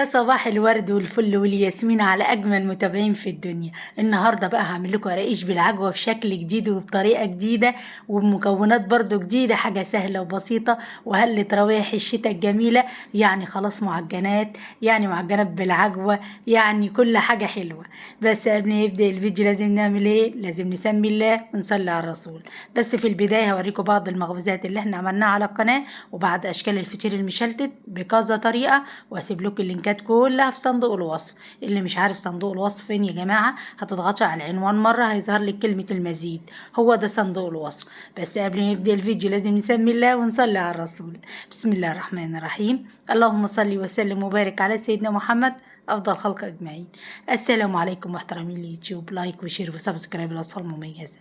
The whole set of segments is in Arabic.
يا صباح الورد والفل والياسمين على اجمل متابعين في الدنيا. النهارده بقى هعمل لكم رقيق بالعجوه بشكل جديد وبطريقه جديده وبمكونات برضو جديده، حاجه سهله وبسيطه وهل روايح الشتاء الجميله. يعني خلاص معجنات، يعني معجنات بالعجوه، يعني كل حاجه حلوه. بس قبل ما يبدا الفيديو لازم نعمل ايه؟ لازم نسمي الله ونصلي على الرسول. بس في البدايه هوريكم بعض المخبوزات اللي احنا عملناها على القناه وبعض اشكال الفطير المشلتت بكذا طريقه، واسيب لكم اللينكات كلها في صندوق الوصف. اللي مش عارف صندوق الوصف فين يا جماعه، هتضغطوا على العنوان مره هيظهر لك كلمه المزيد، هو ده صندوق الوصف. بس قبل ما يبدا الفيديو لازم نسمي الله ونصلي على الرسول. بسم الله الرحمن الرحيم. اللهم صل وسلم وبارك على سيدنا محمد افضل خلق اجمعين. السلام عليكم محترمين اليوتيوب، لايك وشير وسبسكرايب للاطفال المميزه.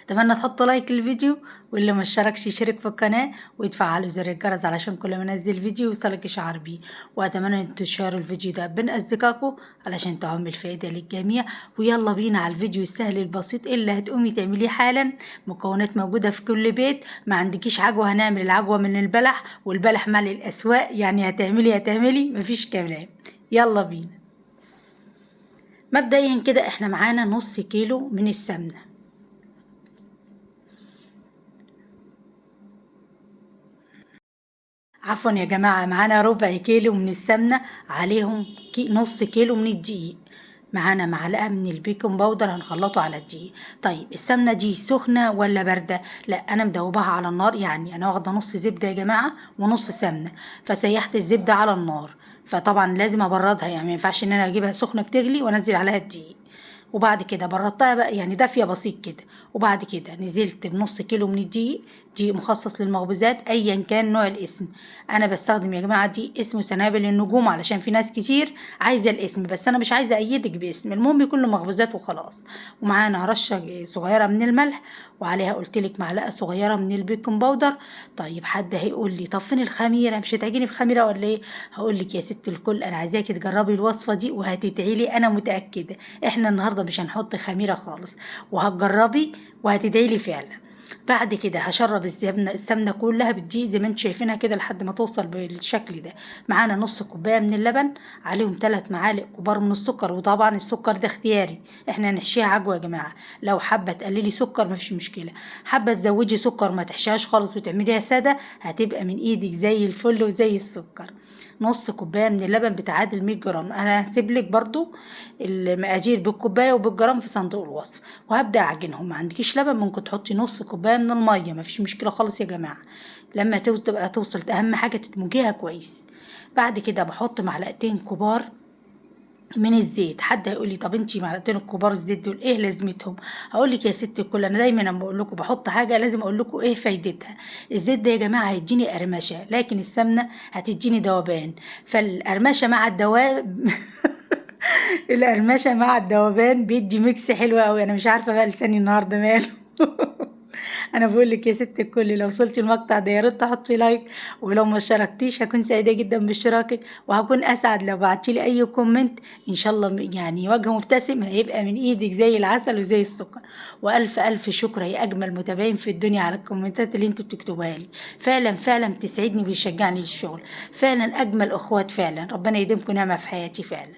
اتمنى تحطوا لايك للفيديو، واللي ما اشتركش يشترك في القناه ويتفعلوا زر الجرس علشان كل ما انزل فيديو يوصلك اشعار بيه. واتمنى ان تشاركوا الفيديو ده بين اصدقائكم علشان تعم الفائده للجميع. ويلا بينا على الفيديو السهل البسيط اللي هتقومي تعمليه حالا. مكونات موجوده في كل بيت. ما عندكيش عجوه، هنعمل العجوه من البلح، والبلح مال الاسواق، يعني هتعملي مفيش كلام. يلا بينا. مبدئيا كده احنا معانا نص كيلو من السمنه. عفوا يا جماعة، معانا ربع كيلو من السمنة، عليهم نص كيلو من الدقيق. معانا معلقة من البيكنج باودر هنخلطه على الدقيق. طيب السمنة دي سخنة ولا باردة؟ لا، أنا مدوبها على النار، يعني أنا واخدة نص زبدة يا جماعة ونص سمنة، فسيحت الزبدة على النار. فطبعا لازم أبردها، يعني ما ينفعش إن أنا أجيبها سخنة بتغلي وأنزل عليها الدقيق. وبعد كده بردتها بقى، يعني دافية بسيط كده. وبعد كده نزلت بنص كيلو من الدقيق، دقيق مخصص للمخبوزات ايا كان نوع الاسم. انا بستخدم يا جماعه دي اسمه سنابل النجوم، علشان في ناس كتير عايزه الاسم، بس انا مش عايزه ايدك باسم، المهم يكون له مخبوزات وخلاص. ومعانا رشه صغيره من الملح، وعليها قلت لك معلقه صغيره من البيكنج باودر. طيب حد هيقول لي طب فين الخميره؟ مش هتعجني بخميره ولا ايه؟ هقول لك يا ست الكل، انا عايزاكي تجربي الوصفه دي وهتدعي لي، انا متاكده. احنا النهارده مش هنحط خميره خالص، وهتجربي وهتدعي لي فعلا. بعد كده هشرب السمنه كلها بالدقيق زي ما انتم شايفينها كده لحد ما توصل بالشكل ده. معانا نص كوبايه من اللبن، عليهم 3 معالق كبار من السكر، وطبعا السكر ده اختياري، احنا هنحشيها عجوه يا جماعه. لو حابه تقللي سكر مفيش مشكله، حابه تزودي سكر ما تحشيهاش خالص وتعمليها ساده، هتبقى من ايدك زي الفل وزي السكر. نص كوبايه من اللبن بتعادل 100 جرام، انا هسيب لك برضو المقادير بالكوبايه وبالجرام في صندوق الوصف. وهبدا اعجنهم. ما عندكيش لبن ممكن تحطي نص كوبايه من الميه، مفيش مشكله خالص يا جماعه. لما تبقى توصل، اهم حاجه تدمجيها كويس. بعد كده بحط معلقتين كبار من الزيت. حد هيقول لي طب انتي معلقتين الكبار الزيت دول ايه لازمتهم؟ هقول لك يا ست الكل، انا دايما لما بقول لكم بحط حاجه لازم اقول لكم ايه فايدتها. الزيت ده يا جماعه هيديني قرمشه، لكن السمنه هتديني ذوبان. فالقرمشه مع الدواب القرمشه مع الذوبان بيدي ميكس حلو قوي. انا مش عارفه بقى لساني النهارده ماله. انا بقول لك يا ست الكل، لو وصلتي المقطع ده يا ريت تحطي لايك، ولو ما اشتركتيش هكون سعيده جدا باشتراكك، وهكون اسعد لو بعتيلي اي كومنت. ان شاء الله يعني وجه مبتسم هيبقى من ايدك زي العسل وزي السكر. والف الف شكر يا اجمل متابعين في الدنيا على الكومنتات اللي انتوا بتكتبوها لي. فعلا فعلا بتسعدني وبيشجعني للشغل. فعلا اجمل اخوات، فعلا ربنا يديمكم نعمه في حياتي فعلا.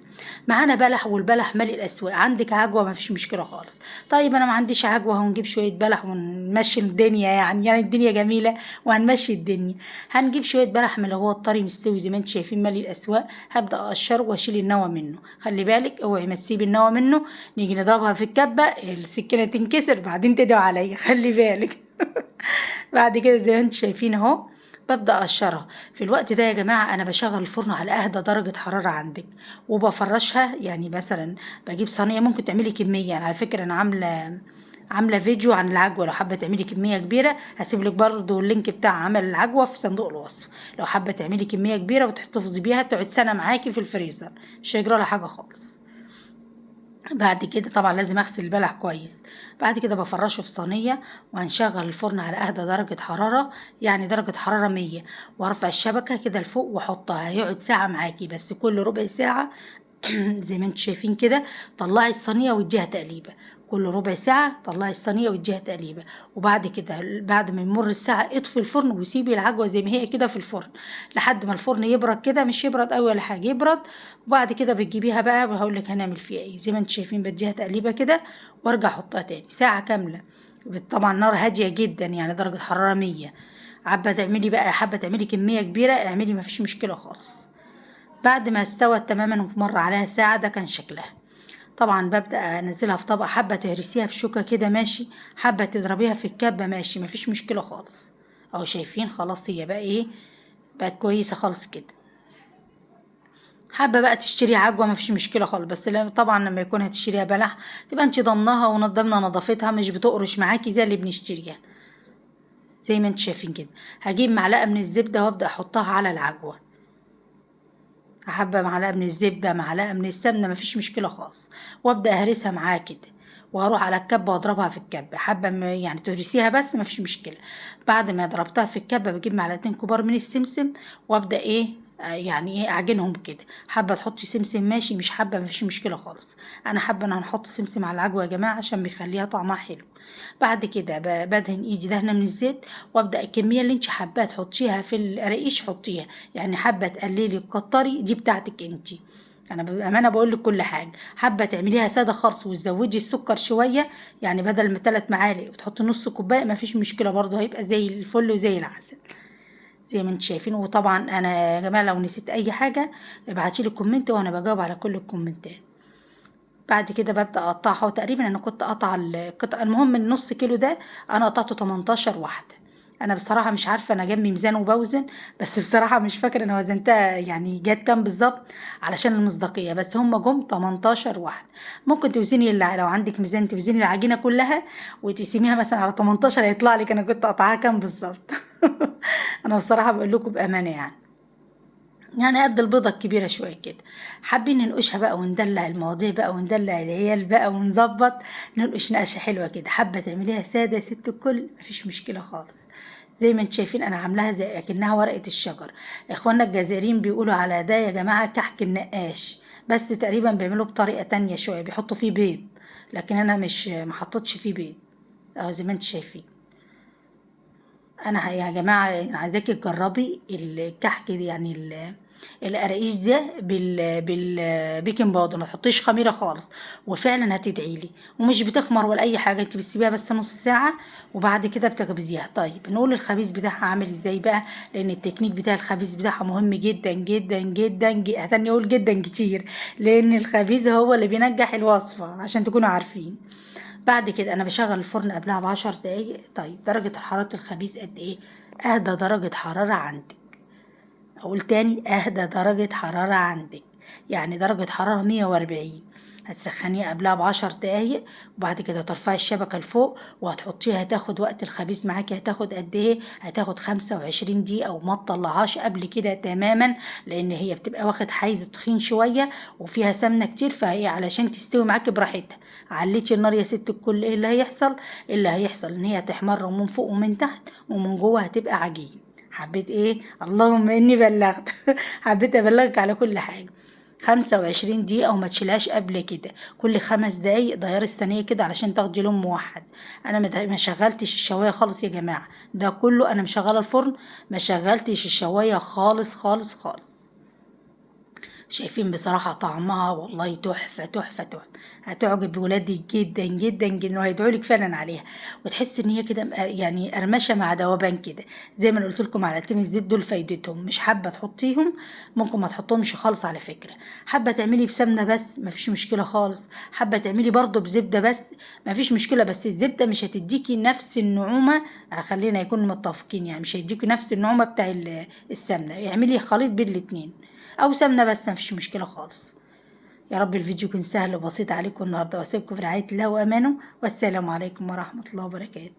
معانا بلح، والبلح مالي الاسواق. عندك عجوه مفيش مشكله خالص. طيب انا ما عنديش عجوه، هنجيب شويه بلح ونمشي الدنيا، يعني الدنيا جميله وهنمشي الدنيا. هنجيب شويه بلح من اللي هو الطري مستوي زي ما انتم شايفين مالي الاسواق. هبدا اقشره واشيل النوى منه، خلي بالك اوعي ما تسيبي النوى منه، نيجي نضربها في الكبه السكينه تنكسر بعدين تدعوا عليا، خلي بالك. بعد كده زي ما انتم شايفين اهو ببدأ أقشرها. في الوقت ده يا جماعة أنا بشغل الفرن على أهدى درجة حرارة عندك، وبفرشها. يعني مثلا بجيب صينية، ممكن تعملي كمية. على فكرة أنا عاملة فيديو عن العجوة، لو حابة تعملي كمية كبيرة هسيب لك برضو اللينك بتاع عمل العجوة في صندوق الوصف. لو حابة تعملي كمية كبيرة وتحتفظي بيها تقعد سنة معاكي في الفريزر، مش هيجرى لها حاجة خالص. بعد كده طبعا لازم اغسل البلح كويس. بعد كده بفرشه في صينيه، وهنشغل الفرن على اهدى درجه حراره، يعني درجه حراره 100. وارفع الشبكه كده لفوق واحطها، هيقعد ساعه معاكي، بس كل ربع ساعه زي ما انتم شايفين كده. طلعي الصينيه واديها تقليبه كل ربع ساعه، طلعي الصينيه واديها تقليبه. وبعد كده بعد ما يمر الساعه اطفي الفرن وسيبي العجوه زي ما هي كده في الفرن لحد ما الفرن يبرد كده، مش يبرد قوي ولا حاجه، يبرد. وبعد كده بتجيبيها بقى وهقول لك هنعمل فيها ايه. زي ما انتم شايفين بديها تقليبه كده وارجع احطها تاني ساعه كامله. طبعا نار هاديه جدا، يعني درجه حراره 100. حابه تعملي بقى، حابه تعملي كميه كبيره اعملي، مفيش مشكله خالص. بعد ما استوت تماما ومر عليها ساعة ده كان شكلها. طبعا ببدأ انزلها في طبق، حابة تهرسيها بشوكة كده ماشي، حابة تضربيها في الكبة ماشي، مفيش مشكلة خالص. اهو شايفين خلاص هي بقى ايه، بقت كويسة خالص كده. حابة بقى تشتري عجوة مفيش مشكلة خالص، بس طبعا لما يكون هتشتريها بلح تبقى انت ضمناها ونضمنا نظافتها، مش بتقرش معاكي زي اللي بنشتريها. زي ما انت شايفين كده. هجيب معلقة من الزبدة وابدأ احطها على العجوة، حبة معلقة من الزبدة، معلقة من السمنة، مفيش مشكلة خالص. وابدأ اهرسها معاها كده، وهروح على الكبة واضربها في الكبة. حابة يعني تهرسيها بس مفيش مشكلة. بعد ما ضربتها في الكبة بجيب معلقتين كبار من السمسم وابدأ ايه يعني ايه اعجنهم كده. حابة تحطي سمسم ماشي، مش حابة مفيش مشكلة خالص. انا حابة ان هنحط سمسم على العجوة يا جماعة عشان بيخليها طعمها حلو. بعد كده بدهن ايدي دهنه من الزيت، وابدا الكميه اللي انت حباها تحطيها في الرقيش حطيها. يعني حابه تقللي تكتري دي بتاعتك انت. انا بامانه بقول لك كل حاجه. حابه تعمليها ساده خالص وتزودي السكر شويه، يعني بدل ما 3 معالق وتحطي نص كوبايه مفيش مشكله برضه، هيبقى زي الفل وزي العسل. زي ما انتم شايفين. وطبعا انا يا جماعه لو نسيت اي حاجه ابعتيلي كومنت وانا بجاوب على كل الكومنتات. بعد كده ببدأ أقطعها، وتقريبا أنا كنت قطع القطع، المهم النص كيلو ده أنا قطعته 18 واحدة. أنا بصراحة مش عارفة، أنا جنبي ميزان وبوزن، بس بصراحة مش فاكرة أنا وزنتها يعني جات كام بالظبط علشان المصداقية، بس هم جم 18 واحدة. ممكن توزني لو عندك ميزان توزني العجينة كلها وتقسميها مثلا على 18 هيطلع لك أنا كنت قطعها كام بالظبط. أنا بصراحة بقول لكم بأمانة يعني، يعني قد البيضة الكبيرة شوية كده. حابين ننقشها بقى وندلع المواضيع بقى وندلع العيال بقى ونظبط، ننقش نقشة حلوة كده. حابة تعمليها سادة يا ست الكل مفيش مشكلة خالص. زي ما انت شايفين انا عاملاها زي اكنها ورقة الشجر. اخواننا الجزائريين بيقولوا على ده يا جماعة كحك النقاش، بس تقريبا بيعملوا بطريقة تانية شوية، بيحطوا فيه بيض، لكن انا مش محطتش فيه بيض. اهو زي ما انت شايفين. انا يا جماعه عايزاكي تجربي الكحك دي، يعني القراقيش ده بالبيكنج باودر، ما تحطيش خميره خالص. وفعلا هتدعي لي. ومش بتخمر ولا اي حاجه، انت بتسيبيها بس نص ساعه وبعد كده بتخبزيها. طيب نقول الخبيز بتاعها عامل ازاي بقى، لان التكنيك بتاع الخبيز بتاعها مهم جدا جدا جدا هتاني اقول جدا كتير، لان الخبيز هو اللي بينجح الوصفه عشان تكونوا عارفين. بعد كده انا بشغل الفرن قبلها ب10 دقايق. طيب درجة حرارة الخبيز قد ايه؟ اهدى درجة حرارة عندك. اقول تاني اهدى درجة حرارة عندك، يعني درجة حرارة 140. هتسخنيها قبلها ب10 دقايق، وبعد كده ترفعي الشبكة لفوق وهتحطيها. هتاخد وقت الخبيز معاكي هتاخد قد ايه؟ هتاخد 25 دقيقة وما تطلعهاش قبل كده تماما، لان هي بتبقى واخد حيز تخين شوية وفيها سمنة كتير، فهي علشان تستوي معاكي براحتها. عليتي النار يا ست الكل، ايه اللي هيحصل؟ اللي هيحصل ان هي هتحمر من فوق ومن تحت ومن جوه هتبقى عجين. حبيت ايه؟ اللهم اني بلغت. حبيت ابلغك على كل حاجه. 25 دقيقة وما تشيلهاش قبل كده. كل 5 دقايق غيري الصينية كده علشان تاخدي لون موحد. انا ما شغلتش الشواية خالص يا جماعة، ده كله انا مشغلة الفرن، ما شغلتش الشواية خالص خالص خالص. شايفين بصراحة طعمها والله تحفة تحفة تحفة. هتعجب ولادي جدا جدا جدا وهيدعوا لك فعلا عليها. وتحس ان هي كده يعني قرمشة مع ذوبان كده. زي ما أنا قلت لكم معلقتين الزيت دول فايدتهم، مش حابة تحطيهم ممكن ما تحطهمش خالص على فكرة. حابة تعملي بسمنة بس مفيش مشكلة خالص، حابة تعملي برضه بزبدة بس مفيش مشكلة، بس الزبدة مش هتديكي نفس النعومة. خلينا يكون متفقين، يعني مش هيديكي نفس النعومة بتاع السمنة. اعملي خليط بين الاتنين او سمنه بس مفيش مشكله خالص. يا رب الفيديو يكون سهل وبسيط عليكم النهارده، واسيبكم في رعايه الله وامانه، والسلام عليكم ورحمه الله وبركاته.